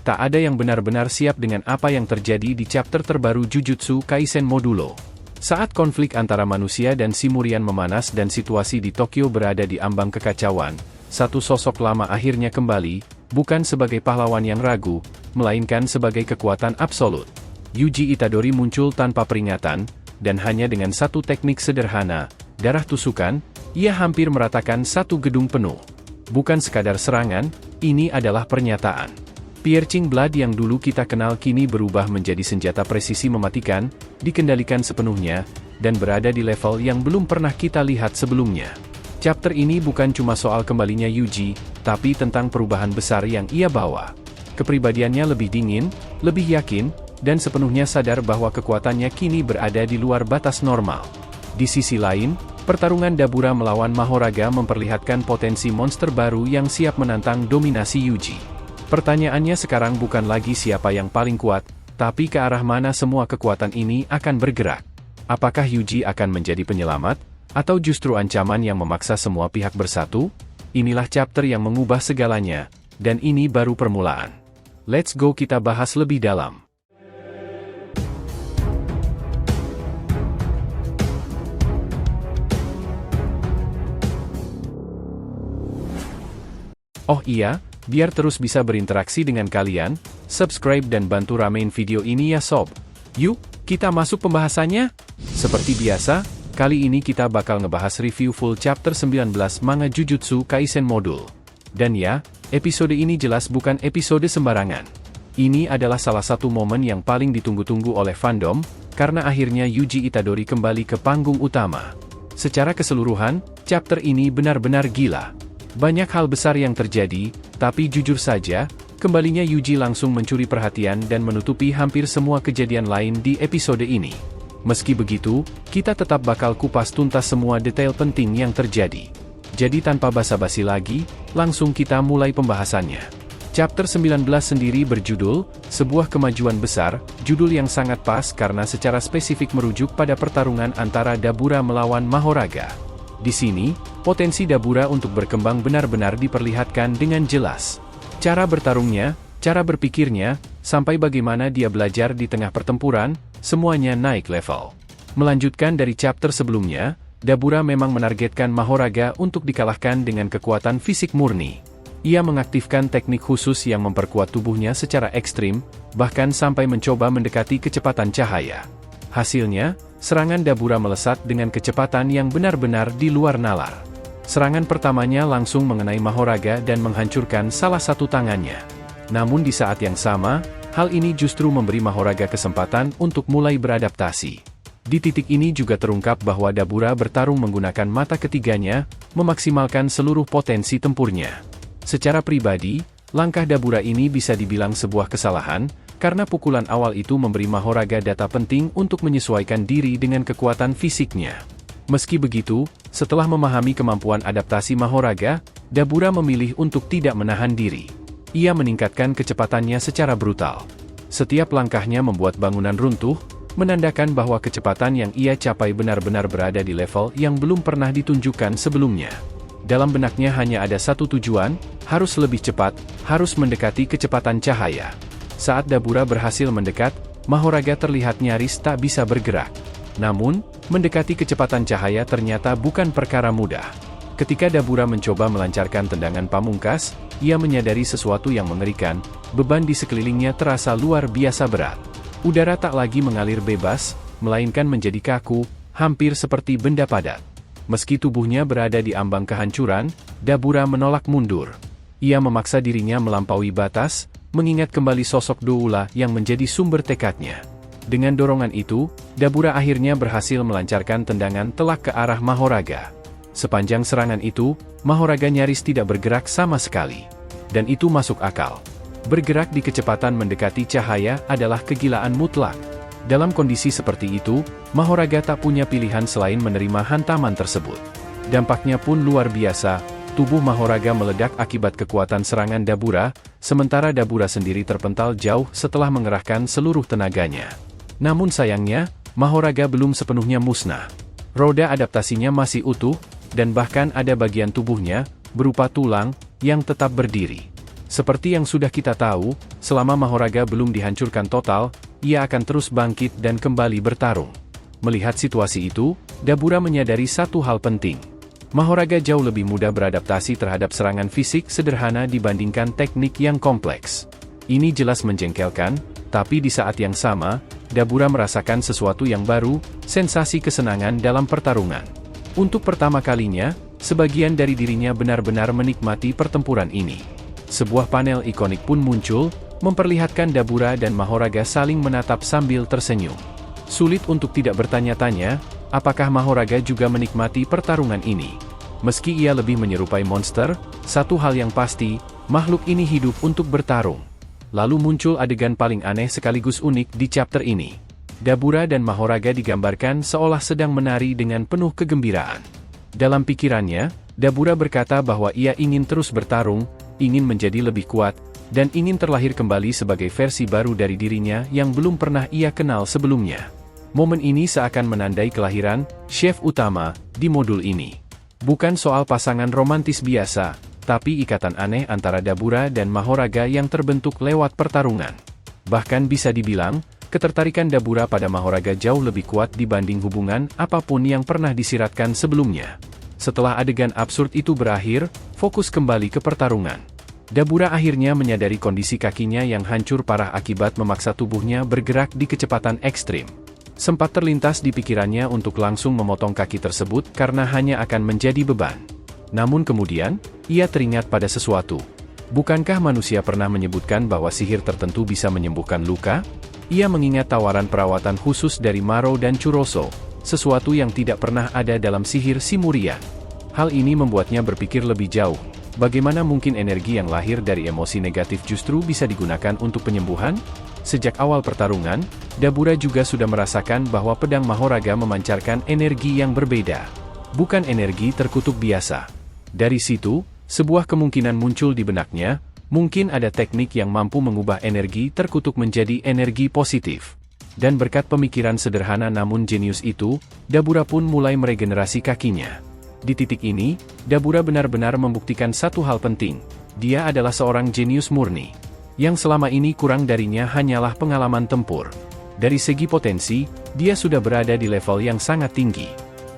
tak ada yang benar-benar siap dengan apa yang terjadi di chapter terbaru Jujutsu Kaisen Modulo. Saat konflik antara manusia dan Simurian memanas dan situasi di Tokyo berada di ambang kekacauan, satu sosok lama akhirnya kembali, bukan sebagai pahlawan yang ragu, melainkan sebagai kekuatan absolut. Yuji Itadori muncul tanpa peringatan, dan hanya dengan satu teknik sederhana, darah tusukan, ia hampir meratakan satu gedung penuh. Bukan sekadar serangan, ini adalah pernyataan. Piercing Blood yang dulu kita kenal kini berubah menjadi senjata presisi mematikan, dikendalikan sepenuhnya, dan berada di level yang belum pernah kita lihat sebelumnya. Chapter ini bukan cuma soal kembalinya Yuji, tapi tentang perubahan besar yang ia bawa. Kepribadiannya lebih dingin, lebih yakin, dan sepenuhnya sadar bahwa kekuatannya kini berada di luar batas normal. Di sisi lain, pertarungan Dabura melawan Mahoraga memperlihatkan potensi monster baru yang siap menantang dominasi Yuji. Pertanyaannya sekarang bukan lagi siapa yang paling kuat, tapi ke arah mana semua kekuatan ini akan bergerak. Apakah Yuji akan menjadi penyelamat, atau justru ancaman yang memaksa semua pihak bersatu? Inilah chapter yang mengubah segalanya, dan ini baru permulaan. Let's go kita bahas lebih dalam. Oh iya, biar terus bisa berinteraksi dengan kalian, subscribe dan bantu ramein video ini ya sob. Yuk, kita masuk pembahasannya. Seperti biasa, kali ini kita bakal ngebahas review full chapter 19 manga Jujutsu Kaisen Module. Dan ya, episode ini jelas bukan episode sembarangan. Ini adalah salah satu momen yang paling ditunggu-tunggu oleh fandom, karena akhirnya Yuji Itadori kembali ke panggung utama. Secara keseluruhan, chapter ini benar-benar gila. Banyak hal besar yang terjadi, tapi jujur saja, kembalinya Yuji langsung mencuri perhatian dan menutupi hampir semua kejadian lain di episode ini. Meski begitu, kita tetap bakal kupas tuntas semua detail penting yang terjadi. Jadi tanpa basa-basi lagi, langsung kita mulai pembahasannya. Chapter 19 sendiri berjudul, Sebuah Kemajuan Besar, judul yang sangat pas karena secara spesifik merujuk pada pertarungan antara Dabura melawan Mahoraga. Di sini, potensi Dabura untuk berkembang benar-benar diperlihatkan dengan jelas. Cara bertarungnya, cara berpikirnya, sampai bagaimana dia belajar di tengah pertempuran, semuanya naik level. Melanjutkan dari chapter sebelumnya, Dabura memang menargetkan Mahoraga untuk dikalahkan dengan kekuatan fisik murni. Ia mengaktifkan teknik khusus yang memperkuat tubuhnya secara ekstrim, bahkan sampai mencoba mendekati kecepatan cahaya. Hasilnya, serangan Dabura melesat dengan kecepatan yang benar-benar di luar nalar. Serangan pertamanya langsung mengenai Mahoraga dan menghancurkan salah satu tangannya. Namun di saat yang sama, hal ini justru memberi Mahoraga kesempatan untuk mulai beradaptasi. Di titik ini juga terungkap bahwa Dabura bertarung menggunakan mata ketiganya, memaksimalkan seluruh potensi tempurnya. Secara pribadi, langkah Dabura ini bisa dibilang sebuah kesalahan, karena pukulan awal itu memberi Mahoraga data penting untuk menyesuaikan diri dengan kekuatan fisiknya. Meski begitu, setelah memahami kemampuan adaptasi Mahoraga, Dabura memilih untuk tidak menahan diri. Ia meningkatkan kecepatannya secara brutal. Setiap langkahnya membuat bangunan runtuh, menandakan bahwa kecepatan yang ia capai benar-benar berada di level yang belum pernah ditunjukkan sebelumnya. Dalam benaknya hanya ada satu tujuan, harus lebih cepat, harus mendekati kecepatan cahaya. Saat Dabura berhasil mendekat, Mahoraga terlihat nyaris tak bisa bergerak. Namun, mendekati kecepatan cahaya ternyata bukan perkara mudah. Ketika Dabura mencoba melancarkan tendangan pamungkas, ia menyadari sesuatu yang mengerikan, beban di sekelilingnya terasa luar biasa berat. Udara tak lagi mengalir bebas, melainkan menjadi kaku, hampir seperti benda padat. Meski tubuhnya berada di ambang kehancuran, Dabura menolak mundur. Ia memaksa dirinya melampaui batas, mengingat kembali sosok Doula yang menjadi sumber tekadnya. Dengan dorongan itu, Dabura akhirnya berhasil melancarkan tendangan telak ke arah Mahoraga. Sepanjang serangan itu, Mahoraga nyaris tidak bergerak sama sekali. Dan itu masuk akal. Bergerak di kecepatan mendekati cahaya adalah kegilaan mutlak. Dalam kondisi seperti itu, Mahoraga tak punya pilihan selain menerima hantaman tersebut. Dampaknya pun luar biasa. Tubuh Mahoraga meledak akibat kekuatan serangan Dabura, sementara Dabura sendiri terpental jauh setelah mengerahkan seluruh tenaganya. Namun sayangnya, Mahoraga belum sepenuhnya musnah. Roda adaptasinya masih utuh, dan bahkan ada bagian tubuhnya, berupa tulang, yang tetap berdiri. Seperti yang sudah kita tahu, selama Mahoraga belum dihancurkan total, ia akan terus bangkit dan kembali bertarung. Melihat situasi itu, Dabura menyadari satu hal penting. Mahoraga jauh lebih mudah beradaptasi terhadap serangan fisik sederhana dibandingkan teknik yang kompleks. Ini jelas menjengkelkan, tapi di saat yang sama, Dabura merasakan sesuatu yang baru, sensasi kesenangan dalam pertarungan. Untuk pertama kalinya, sebagian dari dirinya benar-benar menikmati pertempuran ini. Sebuah panel ikonik pun muncul, memperlihatkan Dabura dan Mahoraga saling menatap sambil tersenyum. Sulit untuk tidak bertanya-tanya, apakah Mahoraga juga menikmati pertarungan ini. Meski ia lebih menyerupai monster, satu hal yang pasti, makhluk ini hidup untuk bertarung. Lalu muncul adegan paling aneh sekaligus unik di chapter ini. Dabura dan Mahoraga digambarkan seolah sedang menari dengan penuh kegembiraan. Dalam pikirannya, Dabura berkata bahwa ia ingin terus bertarung, ingin menjadi lebih kuat, dan ingin terlahir kembali sebagai versi baru dari dirinya yang belum pernah ia kenal sebelumnya. Momen ini seakan menandai kelahiran chef utama di modul ini. Bukan soal pasangan romantis biasa, tapi ikatan aneh antara Dabura dan Mahoraga yang terbentuk lewat pertarungan. Bahkan bisa dibilang, ketertarikan Dabura pada Mahoraga jauh lebih kuat dibanding hubungan apapun yang pernah disiratkan sebelumnya. Setelah adegan absurd itu berakhir, fokus kembali ke pertarungan. Dabura akhirnya menyadari kondisi kakinya yang hancur parah akibat memaksa tubuhnya bergerak di kecepatan ekstrim. Sempat terlintas di pikirannya untuk langsung memotong kaki tersebut karena hanya akan menjadi beban. Namun kemudian, ia teringat pada sesuatu. Bukankah manusia pernah menyebutkan bahwa sihir tertentu bisa menyembuhkan luka? Ia mengingat tawaran perawatan khusus dari Maro dan Churoso, sesuatu yang tidak pernah ada dalam sihir Simurian. Hal ini membuatnya berpikir lebih jauh. Bagaimana mungkin energi yang lahir dari emosi negatif justru bisa digunakan untuk penyembuhan? Sejak awal pertarungan, Dabura juga sudah merasakan bahwa pedang Mahoraga memancarkan energi yang berbeda. Bukan energi terkutuk biasa. Dari situ, sebuah kemungkinan muncul di benaknya, mungkin ada teknik yang mampu mengubah energi terkutuk menjadi energi positif. Dan berkat pemikiran sederhana namun jenius itu, Dabura pun mulai meregenerasi kakinya. Di titik ini, Dabura benar-benar membuktikan satu hal penting. Dia adalah seorang jenius murni. Yang selama ini kurang darinya hanyalah pengalaman tempur. Dari segi potensi, dia sudah berada di level yang sangat tinggi.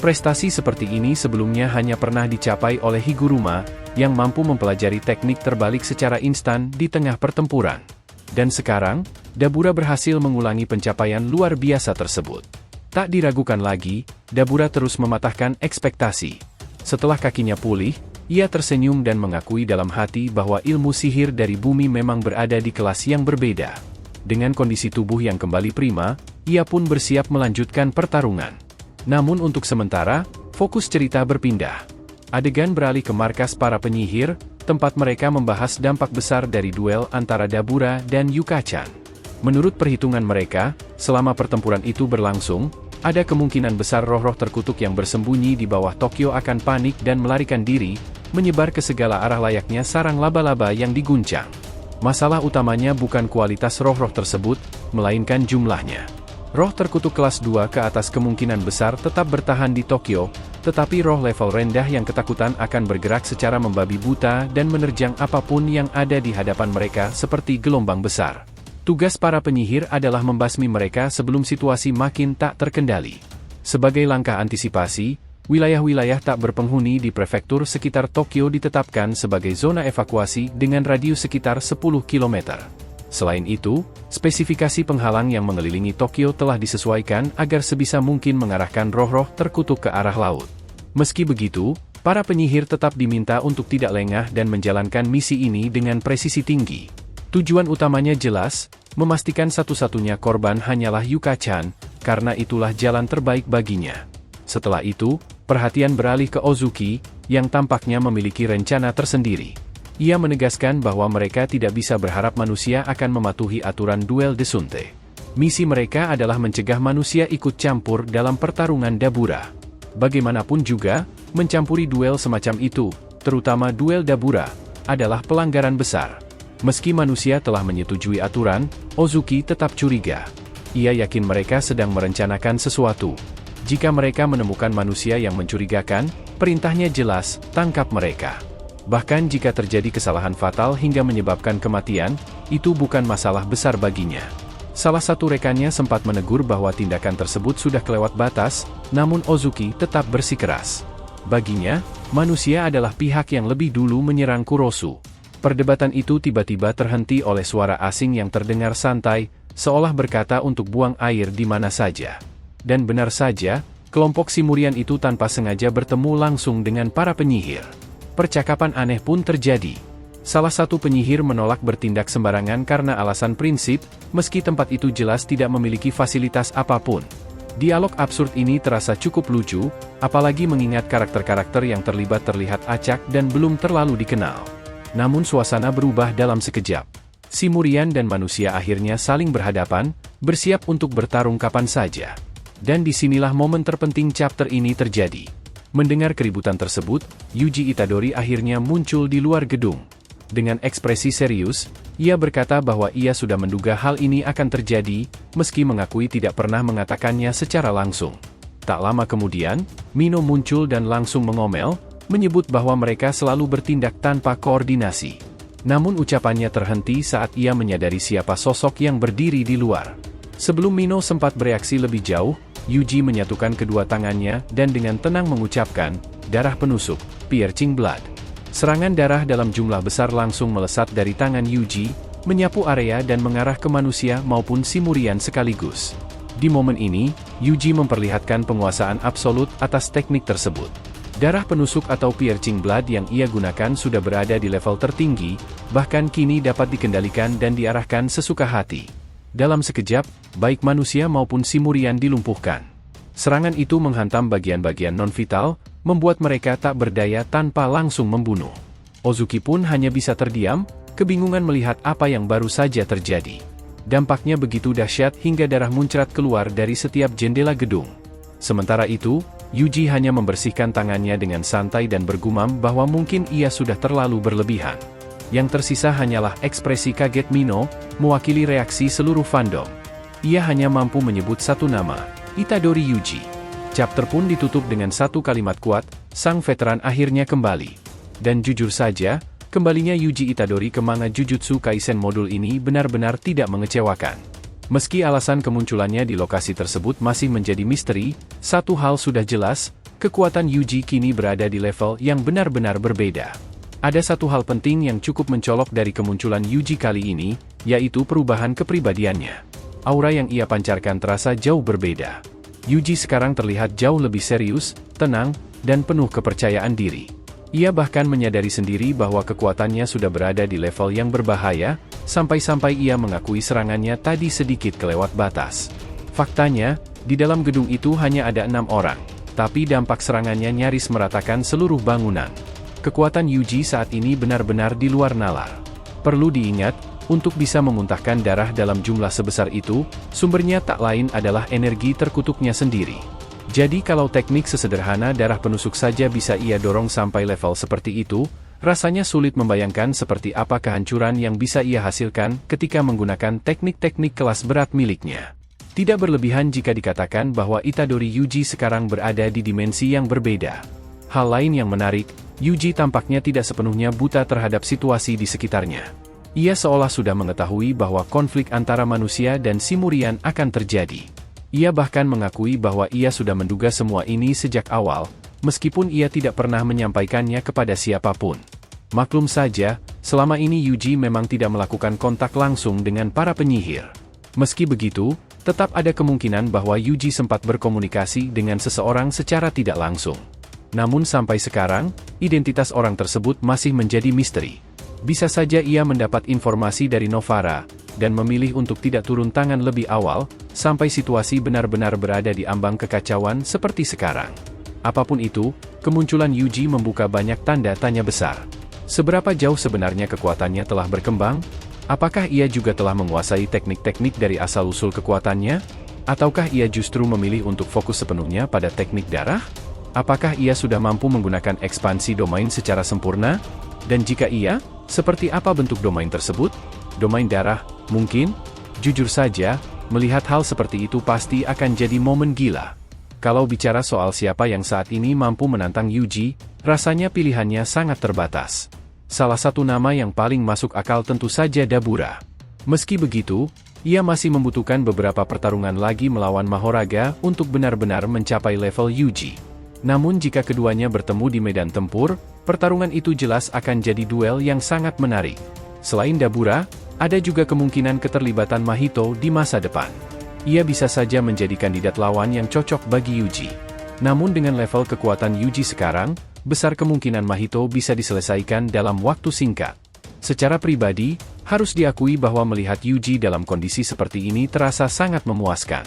Prestasi seperti ini sebelumnya hanya pernah dicapai oleh Higuruma, yang mampu mempelajari teknik terbalik secara instan di tengah pertempuran. Dan sekarang, Dabura berhasil mengulangi pencapaian luar biasa tersebut. Tak diragukan lagi, Dabura terus mematahkan ekspektasi. Setelah kakinya pulih, ia tersenyum dan mengakui dalam hati bahwa ilmu sihir dari bumi memang berada di kelas yang berbeda. Dengan kondisi tubuh yang kembali prima, ia pun bersiap melanjutkan pertarungan. Namun untuk sementara, fokus cerita berpindah. Adegan beralih ke markas para penyihir, tempat mereka membahas dampak besar dari duel antara Dabura dan Yuka-chan. Menurut perhitungan mereka, selama pertempuran itu berlangsung, ada kemungkinan besar roh-roh terkutuk yang bersembunyi di bawah Tokyo akan panik dan melarikan diri, menyebar ke segala arah layaknya sarang laba-laba yang diguncang. Masalah utamanya bukan kualitas roh-roh tersebut, melainkan jumlahnya. Roh terkutuk kelas 2 ke atas kemungkinan besar tetap bertahan di Tokyo, tetapi roh level rendah yang ketakutan akan bergerak secara membabi buta dan menerjang apapun yang ada di hadapan mereka seperti gelombang besar. Tugas para penyihir adalah membasmi mereka sebelum situasi makin tak terkendali. Sebagai langkah antisipasi, wilayah-wilayah tak berpenghuni di prefektur sekitar Tokyo ditetapkan sebagai zona evakuasi dengan radius sekitar 10 km. Selain itu, spesifikasi penghalang yang mengelilingi Tokyo telah disesuaikan agar sebisa mungkin mengarahkan roh-roh terkutuk ke arah laut. Meski begitu, para penyihir tetap diminta untuk tidak lengah dan menjalankan misi ini dengan presisi tinggi. Tujuan utamanya jelas, memastikan satu-satunya korban hanyalah Yuka-chan, karena itulah jalan terbaik baginya. Setelah itu, perhatian beralih ke Ozuki, yang tampaknya memiliki rencana tersendiri. Ia menegaskan bahwa mereka tidak bisa berharap manusia akan mematuhi aturan duel Desunte. Misi mereka adalah mencegah manusia ikut campur dalam pertarungan Dabura. Bagaimanapun juga, mencampuri duel semacam itu, terutama duel Dabura, adalah pelanggaran besar. Meski manusia telah menyetujui aturan, Ozuki tetap curiga. Ia yakin mereka sedang merencanakan sesuatu. Jika mereka menemukan manusia yang mencurigakan, perintahnya jelas, tangkap mereka. Bahkan jika terjadi kesalahan fatal hingga menyebabkan kematian, itu bukan masalah besar baginya. Salah satu rekannya sempat menegur bahwa tindakan tersebut sudah kelewat batas, namun Ozuki tetap bersikeras. Baginya, manusia adalah pihak yang lebih dulu menyerang Kurosu. Perdebatan itu tiba-tiba terhenti oleh suara asing yang terdengar santai, seolah berkata untuk buang air di mana saja. Dan benar saja, kelompok Simurian itu tanpa sengaja bertemu langsung dengan para penyihir. Percakapan aneh pun terjadi. Salah satu penyihir menolak bertindak sembarangan karena alasan prinsip, meski tempat itu jelas tidak memiliki fasilitas apapun. Dialog absurd ini terasa cukup lucu, apalagi mengingat karakter-karakter yang terlibat terlihat acak dan belum terlalu dikenal. Namun suasana berubah dalam sekejap. Simurian dan manusia akhirnya saling berhadapan, bersiap untuk bertarung kapan saja. Dan disinilah momen terpenting chapter ini terjadi. Mendengar keributan tersebut, Yuji Itadori akhirnya muncul di luar gedung. Dengan ekspresi serius, ia berkata bahwa ia sudah menduga hal ini akan terjadi, meski mengakui tidak pernah mengatakannya secara langsung. Tak lama kemudian, Mino muncul dan langsung mengomel, menyebut bahwa mereka selalu bertindak tanpa koordinasi. Namun ucapannya terhenti saat ia menyadari siapa sosok yang berdiri di luar. Sebelum Mino sempat bereaksi lebih jauh, Yuji menyatukan kedua tangannya dan dengan tenang mengucapkan, "Darah penusuk, piercing blood." Serangan darah dalam jumlah besar langsung melesat dari tangan Yuji, menyapu area dan mengarah ke manusia maupun Simurian sekaligus. Di momen ini, Yuji memperlihatkan penguasaan absolut atas teknik tersebut. Darah penusuk atau piercing blood yang ia gunakan sudah berada di level tertinggi, bahkan kini dapat dikendalikan dan diarahkan sesuka hati. Dalam sekejap, baik manusia maupun Simurian dilumpuhkan. Serangan itu menghantam bagian-bagian non-vital, membuat mereka tak berdaya tanpa langsung membunuh. Ozuki pun hanya bisa terdiam, kebingungan melihat apa yang baru saja terjadi. Dampaknya begitu dahsyat hingga darah muncrat keluar dari setiap jendela gedung. Sementara itu, Yuji hanya membersihkan tangannya dengan santai dan bergumam bahwa mungkin ia sudah terlalu berlebihan. Yang tersisa hanyalah ekspresi kaget Mino, mewakili reaksi seluruh fandom. Ia hanya mampu menyebut satu nama, Itadori Yuji. Chapter pun ditutup dengan satu kalimat kuat, sang veteran akhirnya kembali. Dan jujur saja, kembalinya Yuji Itadori ke manga Jujutsu Kaisen modul ini benar-benar tidak mengecewakan. Meski alasan kemunculannya di lokasi tersebut masih menjadi misteri, satu hal sudah jelas, kekuatan Yuji kini berada di level yang benar-benar berbeda. Ada satu hal penting yang cukup mencolok dari kemunculan Yuji kali ini, yaitu perubahan kepribadiannya. Aura yang ia pancarkan terasa jauh berbeda. Yuji sekarang terlihat jauh lebih serius, tenang, dan penuh kepercayaan diri. Ia bahkan menyadari sendiri bahwa kekuatannya sudah berada di level yang berbahaya, sampai-sampai ia mengakui serangannya tadi sedikit kelewat batas. Faktanya, di dalam gedung itu hanya ada 6 orang, tapi dampak serangannya nyaris meratakan seluruh bangunan. Kekuatan Yuji saat ini benar-benar di luar nalar. Perlu diingat, untuk bisa memuntahkan darah dalam jumlah sebesar itu, sumbernya tak lain adalah energi terkutuknya sendiri. Jadi kalau teknik sesederhana darah penusuk saja bisa ia dorong sampai level seperti itu, rasanya sulit membayangkan seperti apa kehancuran yang bisa ia hasilkan ketika menggunakan teknik-teknik kelas berat miliknya. Tidak berlebihan jika dikatakan bahwa Itadori Yuji sekarang berada di dimensi yang berbeda. Hal lain yang menarik, Yuji tampaknya tidak sepenuhnya buta terhadap situasi di sekitarnya. Ia seolah sudah mengetahui bahwa konflik antara manusia dan Simurian akan terjadi. Ia bahkan mengakui bahwa ia sudah menduga semua ini sejak awal, meskipun ia tidak pernah menyampaikannya kepada siapapun. Maklum saja, selama ini Yuji memang tidak melakukan kontak langsung dengan para penyihir. Meski begitu, tetap ada kemungkinan bahwa Yuji sempat berkomunikasi dengan seseorang secara tidak langsung. Namun sampai sekarang, identitas orang tersebut masih menjadi misteri. Bisa saja ia mendapat informasi dari Novara, dan memilih untuk tidak turun tangan lebih awal, sampai situasi benar-benar berada di ambang kekacauan seperti sekarang. Apapun itu, kemunculan Yuji membuka banyak tanda tanya besar. Seberapa jauh sebenarnya kekuatannya telah berkembang? Apakah ia juga telah menguasai teknik-teknik dari asal-usul kekuatannya? Ataukah ia justru memilih untuk fokus sepenuhnya pada teknik darah? Apakah ia sudah mampu menggunakan ekspansi domain secara sempurna? Dan jika iya, seperti apa bentuk domain tersebut? Domain darah, mungkin? Jujur saja, melihat hal seperti itu pasti akan jadi momen gila. Kalau bicara soal siapa yang saat ini mampu menantang Yuji, rasanya pilihannya sangat terbatas. Salah satu nama yang paling masuk akal tentu saja Dabura. Meski begitu, ia masih membutuhkan beberapa pertarungan lagi melawan Mahoraga untuk benar-benar mencapai level Yuji. Namun jika keduanya bertemu di medan tempur, pertarungan itu jelas akan jadi duel yang sangat menarik. Selain Dabura, ada juga kemungkinan keterlibatan Mahito di masa depan. Ia bisa saja menjadi kandidat lawan yang cocok bagi Yuji. Namun dengan level kekuatan Yuji sekarang, besar kemungkinan Mahito bisa diselesaikan dalam waktu singkat. Secara pribadi, harus diakui bahwa melihat Yuji dalam kondisi seperti ini terasa sangat memuaskan.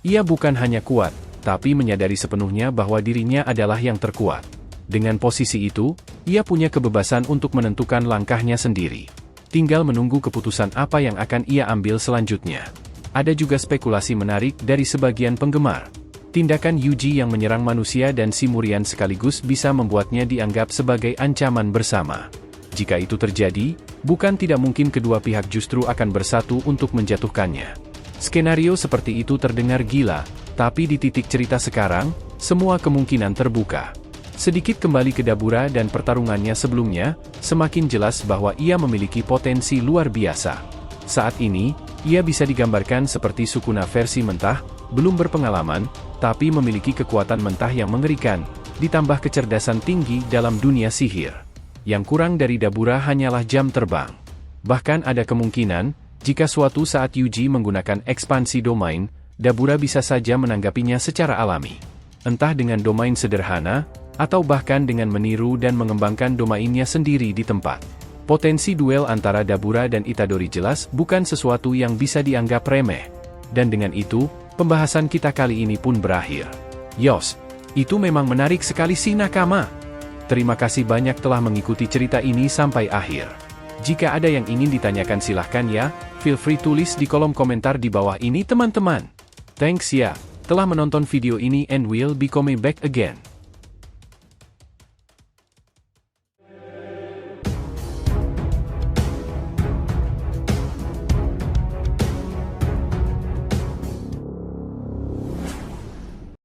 Ia bukan hanya kuat, tapi menyadari sepenuhnya bahwa dirinya adalah yang terkuat. Dengan posisi itu, ia punya kebebasan untuk menentukan langkahnya sendiri. Tinggal menunggu keputusan apa yang akan ia ambil selanjutnya. Ada juga spekulasi menarik dari sebagian penggemar. Tindakan Yuji yang menyerang manusia dan Simurian sekaligus bisa membuatnya dianggap sebagai ancaman bersama. Jika itu terjadi, bukan tidak mungkin kedua pihak justru akan bersatu untuk menjatuhkannya. Skenario seperti itu terdengar gila, tapi di titik cerita sekarang, semua kemungkinan terbuka. Sedikit kembali ke Dabura dan pertarungannya sebelumnya, semakin jelas bahwa ia memiliki potensi luar biasa. Saat ini, ia bisa digambarkan seperti Sukuna versi mentah, belum berpengalaman, tapi memiliki kekuatan mentah yang mengerikan, ditambah kecerdasan tinggi dalam dunia sihir. Yang kurang dari Dabura hanyalah jam terbang. Bahkan ada kemungkinan, jika suatu saat Yuji menggunakan ekspansi domain, Dabura bisa saja menanggapinya secara alami. Entah dengan domain sederhana, atau bahkan dengan meniru dan mengembangkan domainnya sendiri di tempat. Potensi duel antara Dabura dan Itadori jelas bukan sesuatu yang bisa dianggap remeh. Dan dengan itu, pembahasan kita kali ini pun berakhir. Yos, itu memang menarik sekali si Nakama. Terima kasih banyak telah mengikuti cerita ini sampai akhir. Jika ada yang ingin ditanyakan silahkan ya, feel free tulis di kolom komentar di bawah ini teman-teman. Thanks ya, telah menonton video ini and we'll be coming back again.